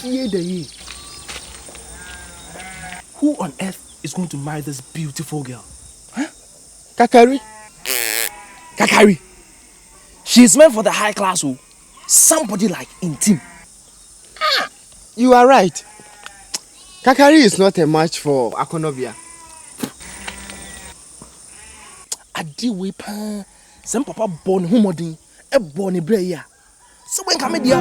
Who on earth is going to marry this beautiful girl? Huh? Kakari? Kakari. She is meant for the high class. Oh. Somebody like Intim. You are right. Kakari is not a match for Akonobia. Adi we pa. Some papa born homodin. E born ebreya. So when come dia?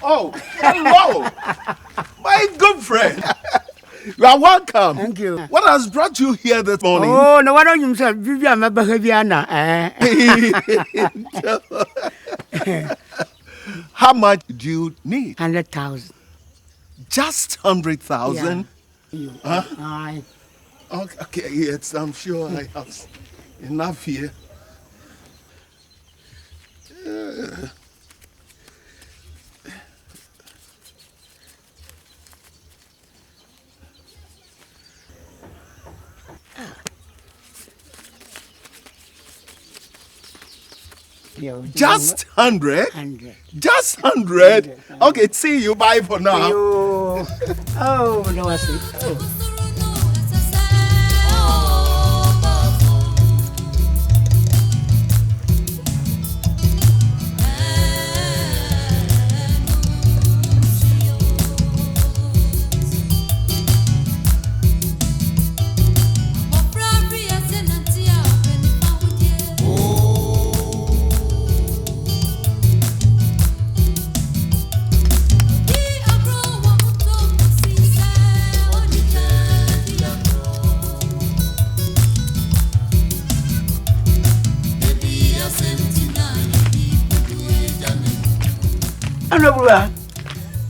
Oh, hello, my good friend. You are welcome. Thank you. What has brought you here this morning? Oh, no, why don't you say, Vivian, my behavior? How much do you need? 100,000. Just 100,000? Yeah. Huh? Aye. Okay, yes, I'm sure I have enough here. Just 100? 100. Just 100? Okay, see you. Bye for now. Oh, no, I see. Oh.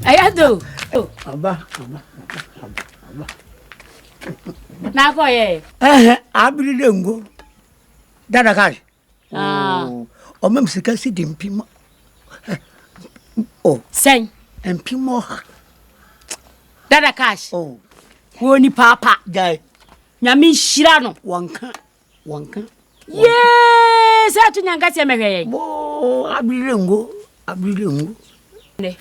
Ayado. Aba. Na ko ye. Abiri dengo. Dada kai. Ah. O mem sika si dimpimo. Oh, Sen. empimo. Dada cash. Oh, Wo ni papa. guy. Nyame hira no. Wanka. Yes, say to nyanga se mehwe. Bo, abiri dengo. Ne.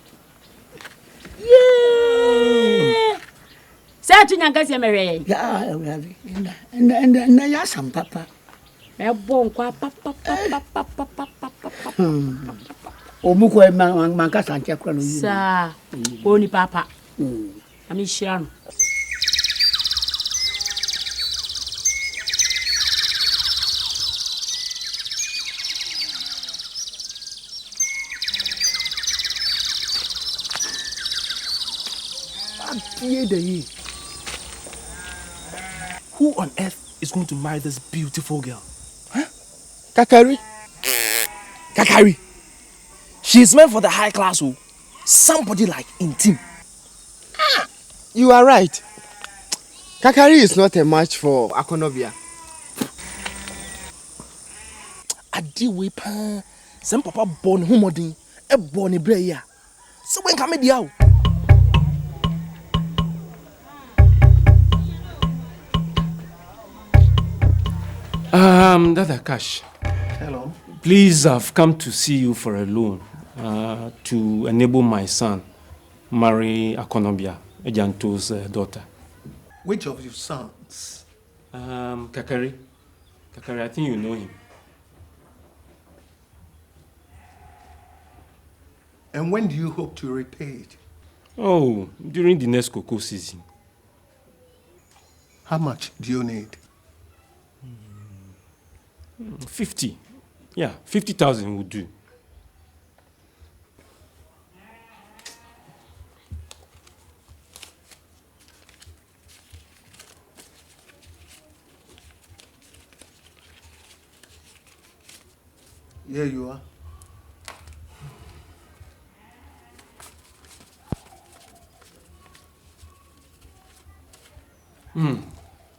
Yeah. Say to nyanga se mehwe. Ya, and ya sam papa. Me bon kwa papa. Omuko manka sanche kwa no yi. Sa. Wo ni papa. Nyame hira no. Who on earth is going to marry this beautiful girl? Huh? Kakari? Kakari. She is meant for the high class. Oh. Somebody like Intim. You are right. Kakari is not a match for Akonobia. Adi we pa. Some papa born humodin. E born breya. So when come di out? Dada Cash. Hello. Please, I've come to see you for a loan to enable my son marry Akonobia, Ejanto's daughter. Which of your sons? Kakari. Kakari, I think you know him. And when do you hope to repay it? Oh, during the next cocoa season. How much do you need? 50. Yeah, 50,000 would do. Here you are.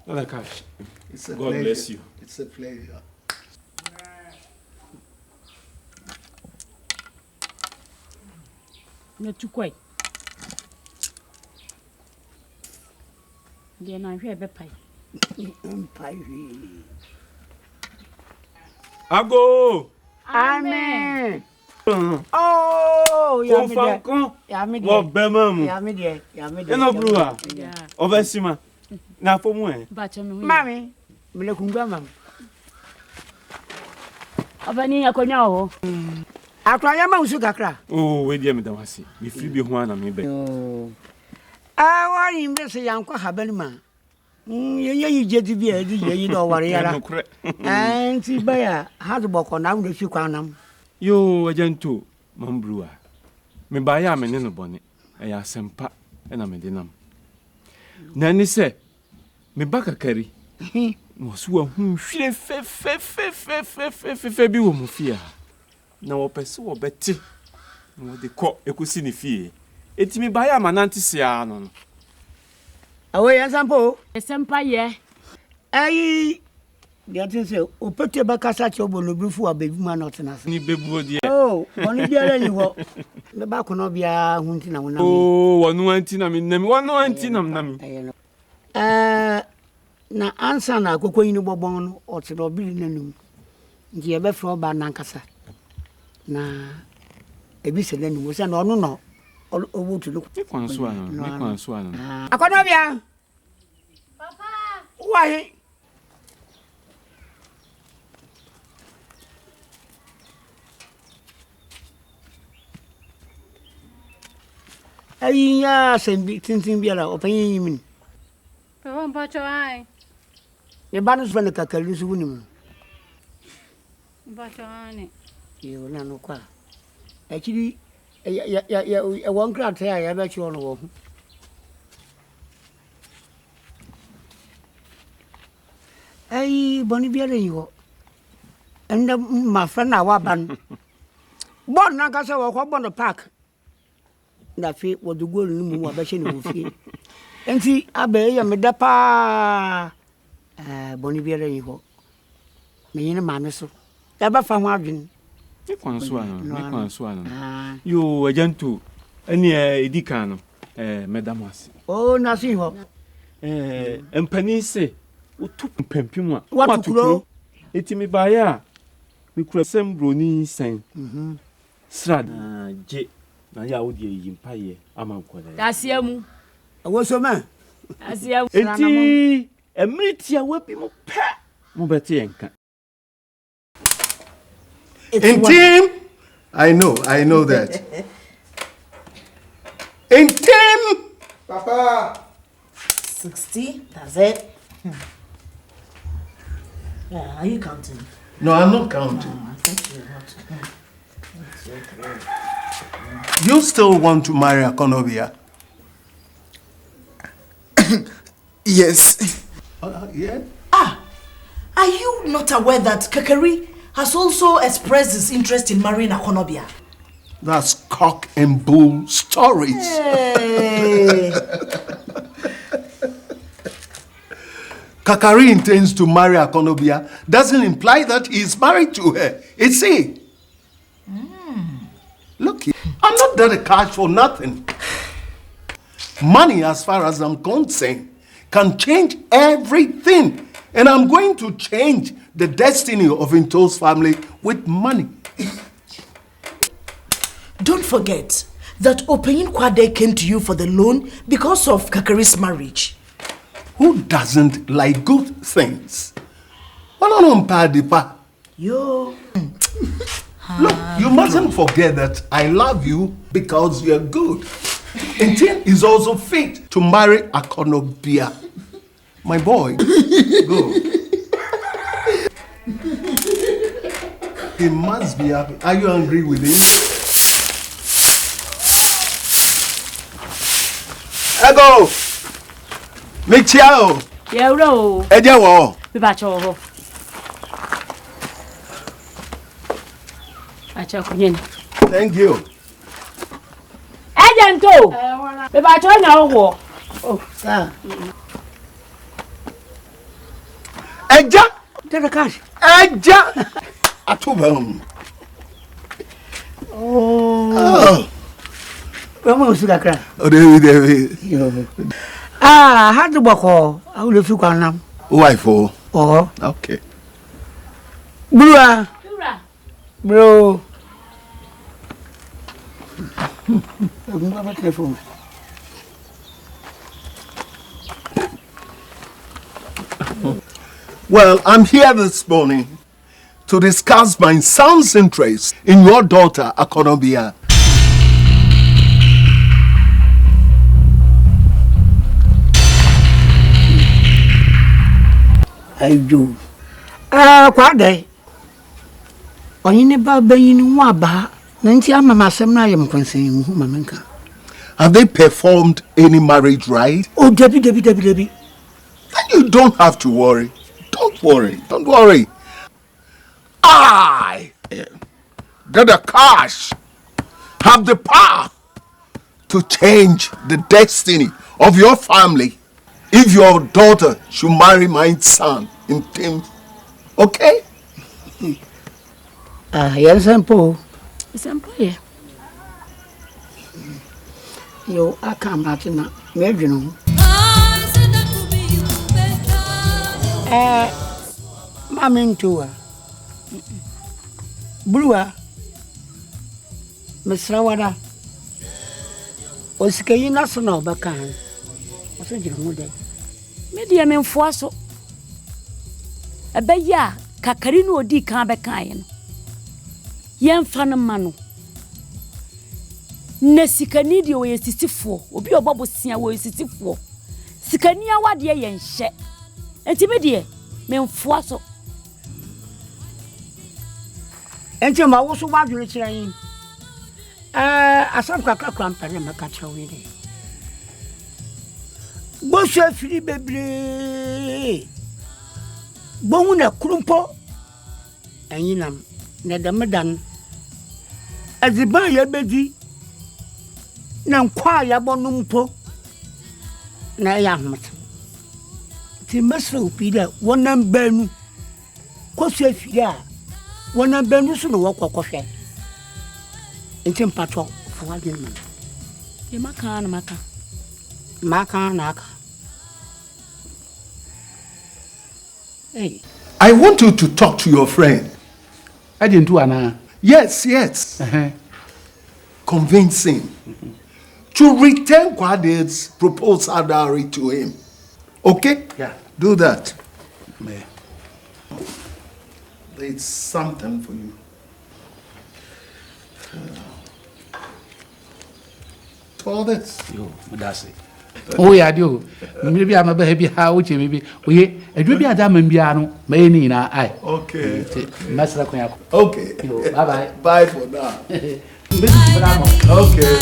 Dada Cash. It's a God pleasure. bless you. It's a pleasure. Na tukoi. Dia na hwe be pai. Ago! Amen. Oh, ya mi de. Ya mi de. Wo bemamu. Ya mi de. Ya mi de. Eno brua. Yeah. Obesima. Na fomu e. Ba che me. Mami, me le kungwa mam. Obani akonya wo. Akwa ya ma usu kakra. Oh, we dia me da wase. Me free bi ho ana me be. Wa yin be se yankwa habani ma. Ye yi jedi bi e di ye do ware yara. Anti ba ya hadu boko na ndo fi kwa nam. Yo, Ejanto, mambrua. Me ba ya me ne no bone. E ya sempa e na me de nam. Na ni se me ba Kakari. Mo so hu hwire fe bi wo mu fie. Na wo pese wo beti. Wo de ko ekusi ni fie. Eti me ba ya manante sia no. Awe ya sampo. Esempa ye. Ayi dia tin se o pete ba kasa che obo no bifu abebi ma not na se. Ni bebuo de. Oh, boni biara ni ho. Me ba kono bia hunti na wona mi. Oh, wonu anti na me nam. Wonu anti na me nam. Na ansa na akoko yin bobon no o te do bili nanum. Nti e be fro ba nankasa. Na ebi se nanum se na onu no owo tu no. Me kwanso ano. Akono bia. Papa. Why? Ayi ya sembi tintin biara opanyin yimin. Oh, but I. Ne banus fa ne kakali su wunim. But I. Yo na no kwa. Akiri ya won krata ya ba chi ono wo. Ai boni biara yo. Enda ma fa na wa ban. Bon na ka se wo ko bon park. Na fi wo du gol ni mu wa ba she ni wo fi. Enti abe ya me da pa boni biara yo. Me yin ma me so. Ya ba fa ho adwen. Me kwanso ano. Yo, Ejanto, eni edika no. Medamasi. Oh, na si ho. Empani se otu pempim a. Watukuro. Eti me ba ya. Me kura sembro ni sen. Srad. Je. Na ya wo de yimpa ye amankole. Asiamu. Wo so ma. Asiamu. Eti emriti a wabi mo pe. Mo beti enka. In team, I know that. In team, Papa! 60, that's it. Yeah, are you counting? no, I'm not counting. I think you're not. 1, 2, 3. You still want to marry Akonobia? Yes. Yeah. Are you not aware that Kakari has also expressed his interest in marrying Akonobia? That's cock and bull stories. Hey. Kakari intends to marry Akonobia doesn't imply that he is married to her. It's he. Look, I'm not there to cash for nothing. Money, as far as I'm concerned, can change everything. And I'm going to change the destiny of Into's family with money. Don't forget that Opeyin Kwade came to you for the loan because of Kakari's marriage. Who doesn't like good things? Yo. Look, you mustn't forget that I love you because you're good. Ntien is also fit to marry Akonobia. My boy, go. He must be happy. Are you angry with him? Ego! Michiao! Yero. Ejewo! Bibacho. Acha kunyen. Thank you. Agento. Bibacho na wo. Oh, sir. Eja! Take the cash. Eja! Atubam. Oh. Vamos to the crack. Oh, David. How do you call? I will look on them. Why for? Oh, Okay. Bro. Bro. Well, I'm here this morning to discuss my son's interest in your daughter, Akonobia. I do. Kwade. Oyine ba bayin wa ba. Nanti ama masem na yem konsen hu mamenka. Have they performed any marriage rite? Oh, Debbie. Then you don't have to worry. Don't worry. I get the cash, have the power to change the destiny of your family if your daughter should marry my son in Tim. Okay? Yes, simple. Simple, yeah. Yo, I can't imagine. Maybe no. Mammy to her. Brewer. Miss Rawada. Was Kayi National Bakan. What's a good day? Medium in Fosso. A beya, Kakarino di Cabakayan. Yan Fana Manu. Nesikanidio is 64, or be a bubble sia was 64. Sikania what ye and shet. And Tibidia, men Fosso. And Jim, I was so bad rich. I saw Crackram and Macacho with it. Bosha Free Baby Bona Crumpo and Yinam, Nedamadan. As the buyer baby. Now, quiet bonumpo. Nayam. Timaso Peter, one number. Cosse Fia, one number no walk or coffee. It's in patrol for 1 month. You Maka. Naka. Hey. I want you to talk to your friend. I didn't do Anna. Yes. Convince him to return Kwade's proposal dowry to him. Okay? Yeah. Do that. There's something for you. All this. Yo, that's it. Oh, yeah, do. Maybe I'm a baby. How would you maybe? We a baby Adam and Biano, Mayni, I. Okay. Master Quack. Okay. Bye bye. Bye for now. Okay.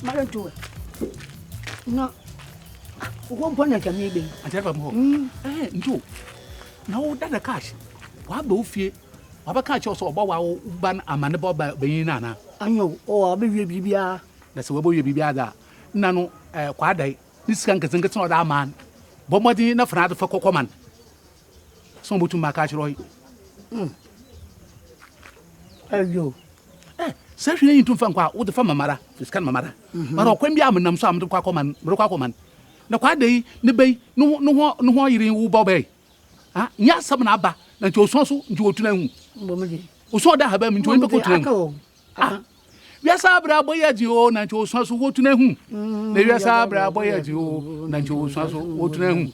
Madam, to it. No. One point at a maybe. I tell them, you. No, that the cash. What do fear? What catch us or bow ban a man about Benina? I know, or maybe Bibia. That's what we be other. Nano, quite day. This can get not that man. But what enough for another for common. Some to my catch Roy. Hello. Certainly into Fanqua with the farmer mother, this kind of mother. But I'll come down and some to Quacoman, Brocacoman. No, quite day, the bay, no, you're in Ubobay. Ah, yes, some abba, and your son, you to them. Who saw that have been to him. Yes, Abra boy at you, and your sons who go to them. Yes, Abra boy at you, and your sons who go to them.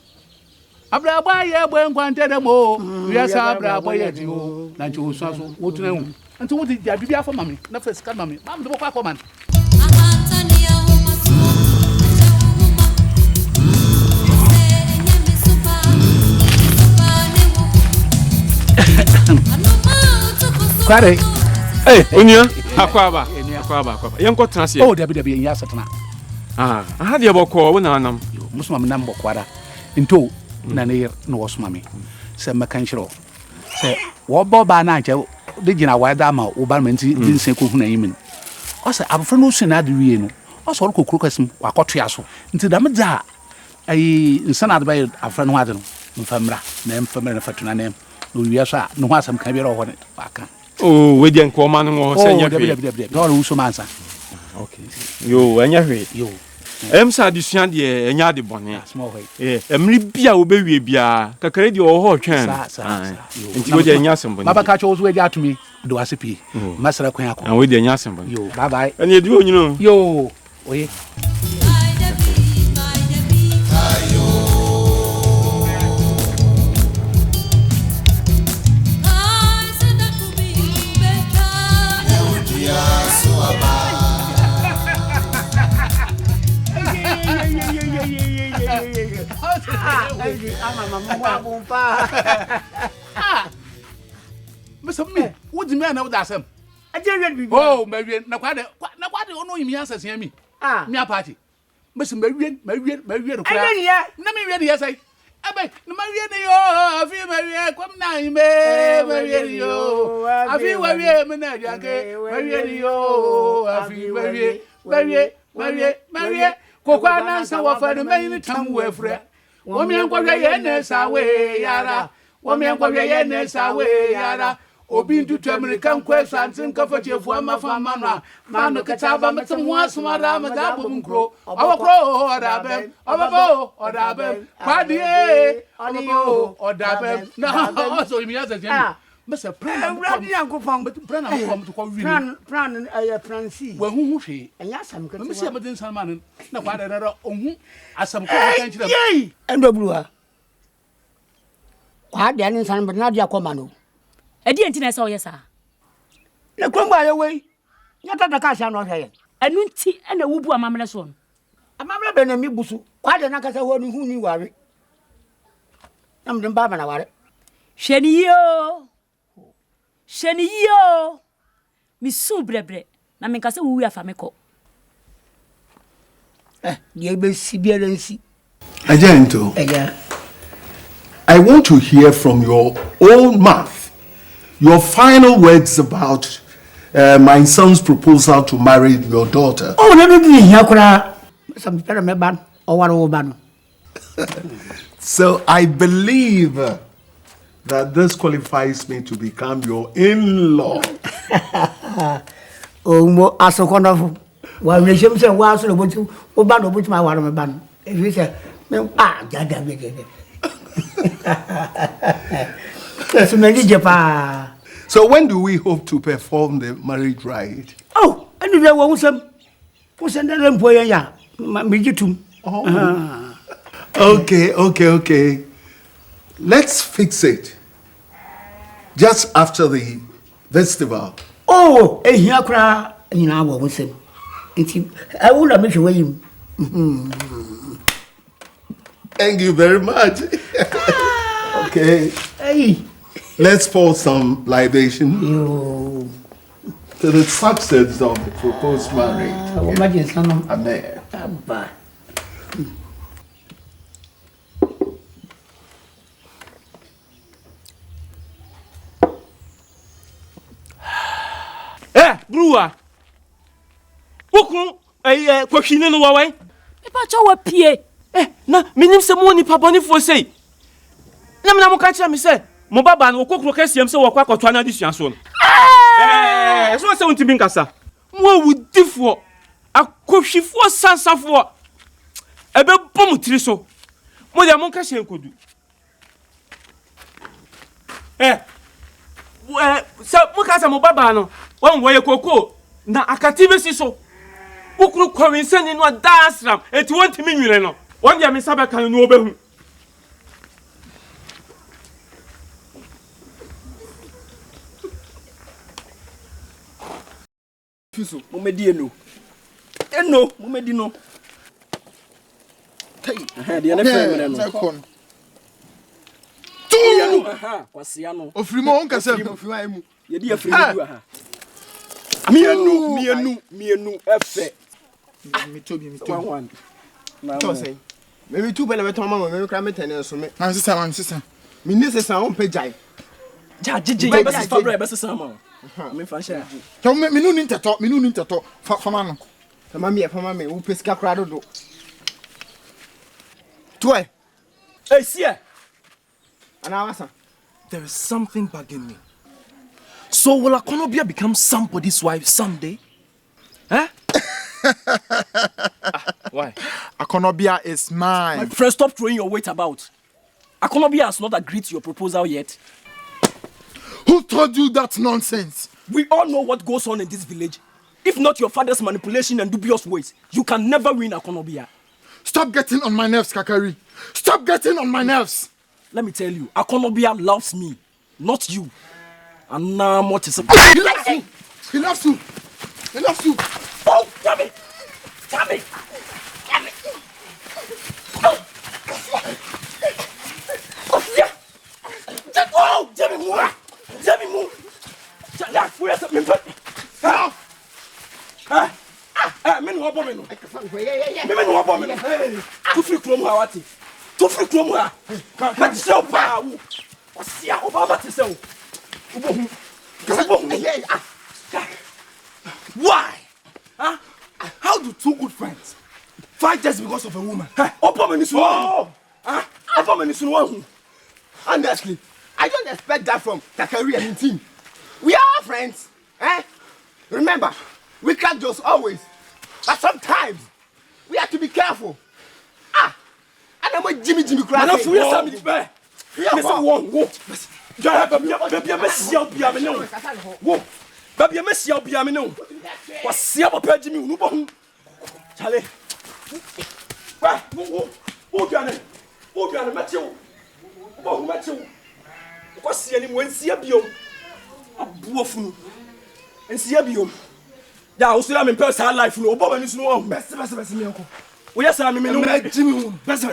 Abra boy, when granted them all. Yes, Abra boy at you, and your sons who go to them. And to what did you be for mammy? Not first come, mammy. I'm the Quacoman. Kware. Eh, onia. Akwaba. Yanko transi. Oh, Debbie, yes, Satana. Ah, I had your boko when I am. Muslim number quara. Into Nani no mammy. Said Macanchero. Say, what Bob Anaja did you know why Dama Ubalmenti didn't say Kuhuna? Also, I'm from no Senado Rieno. Also, Cookasm, Wacotriaso. Into Damaza. I son out by a friend Wadden, Famra, name Family Fatuna name. Yes, no one some can be over it. Oh, we didn't come on or say, all who so answer. Okay. You and you. Sad you shan't ye and yardy bonnet. Small way. Eh, Emilibia will be bia, Cacredio or whole chance. And you would then yassam. Baba catch always way out to me. Do I see? Master Quack. And with the yassam. You, bye bye. And you do, you know. Yo, wait. Mr. Me, what do you mean of that? I didn't. Oh, Marian, no, quite no, you answers me. Ah, me a party. Mr. Marian, I mean, yes, I beg, no, Marian, I feel Marian, come now, Marian, yo. I feel Marian, Marian, Coquana, so for the main tongue where Fred. Woman, what away, Yara. Woman, what away, Yara. Obin to terminate conquest and think of your former farmer. Man, look at our Madam once, Madame, Madame Crow, our crow, or Dabem, our bow, or Dabem, Paddy, or you, or Dabem. No, also, me as a Mr. Pran, Uncle Pong, but Pran, come to call Pran, Francie. Well, who she? And yes, I'm going to see Madame Salman. No, what other as some attention. Yea, and the brewer. What the answer, but not your commando. I didn't say yes, sir. The come by away. Not at the cash, I'm not here. A new tea and a whoop, a mamma son. A mamma been a mibusu. Why the Nakasa one who knew worry? I'm the Baba now. Shenio, Miss Subrebre, Namicasa, we are famico. Ye be Sibirancy. Agento, I want to hear from your own mouth your final words about my son's proposal to marry your daughter. Oh, let me be here. Some better man or one old man. So I believe that this qualifies me to become your in-law. Oh, as a kind of well, we should say, was about you, or bad of which my one man. If you say, So when do we hope to perform the marriage rite? Oh, and there was some who sent them for ya, Mijitum. Okay. Let's fix it. Just after the festival. Oh, a yakra in our wisdom. I will have you away. Thank you very much. Okay. Hey. Let's pour some libation to the success of the proposed marriage. Amen. Brewer. Wokun kwahwini no wawan. Me pa cha wa pie. Na minim se mo ni paboni fo sei. Na me na mo ka kira me se mo baba no kokro kasiam se wo kwa kotwa na disua so no. So se untimi nkasa. Mo awudifo akohwifo sansafo. Ebe bom tiri so. Mo ya mo ka hye nkodu. Se mo ka se mo baba no, won wo ye koko na akative si so. Wokru kwensani no dasram eti wontimi nwire no. Won ya me sabe kan no obehu. Fiso, momedi eno. Eno, momedi no. Kai, de na frame no. Tu! Kwasia no. Ofrimo on kasem. Ofrimo emu. Ye di afrimo du ha. Mienu efe. Me tobi. To say. Me tu bele beto mama me kra me tene so me. Man sister. Me ni sister on pejai. Ja jiji be sister bro be sister ma. Me fa sha. To me nu ni nteto. Fama no. Fama me wo pesika kra dodo. Toy. Hey, see ya. There is something bugging me. So will Akonobia become somebody's wife someday? Huh? Why? Akonobia is mine. My friend, stop throwing your weight about. Akonobia has not agreed to your proposal yet. Who told you that nonsense? We all know what goes on in this village. If not your father's manipulation and dubious ways, you can never win Akonobia. Stop getting on my nerves, Kakari. Stop getting on my nerves. Let me tell you, Akonobia loves me, not you. And now what is it? He loves you. He loves you. He loves you. Oh, damn it. Damn it. Damn it. Oh, yeah. Oh, Jimmy, move. Jimmy, move. Why? Huh? How do two good friends fight just because of a woman? Honestly, I don't expect that from Kakari and his team. We are friends. Remember, we crack jokes always. But sometimes, we have to be careful. And I'm a Jimmy crack. I'm for you, Sammy Bear. Yes, I won't. Baby, I miss you, Biamino. Whoa, baby, I miss you, Biamino. What's the other page? You know, Charlie. Oh, Matthew. Oh, Matthew. What's the name? When see a biome? A buffalo. And see a biome. Yeah, I am in personal life. No, Bob is no best. We are Sammy, Jimmy, best.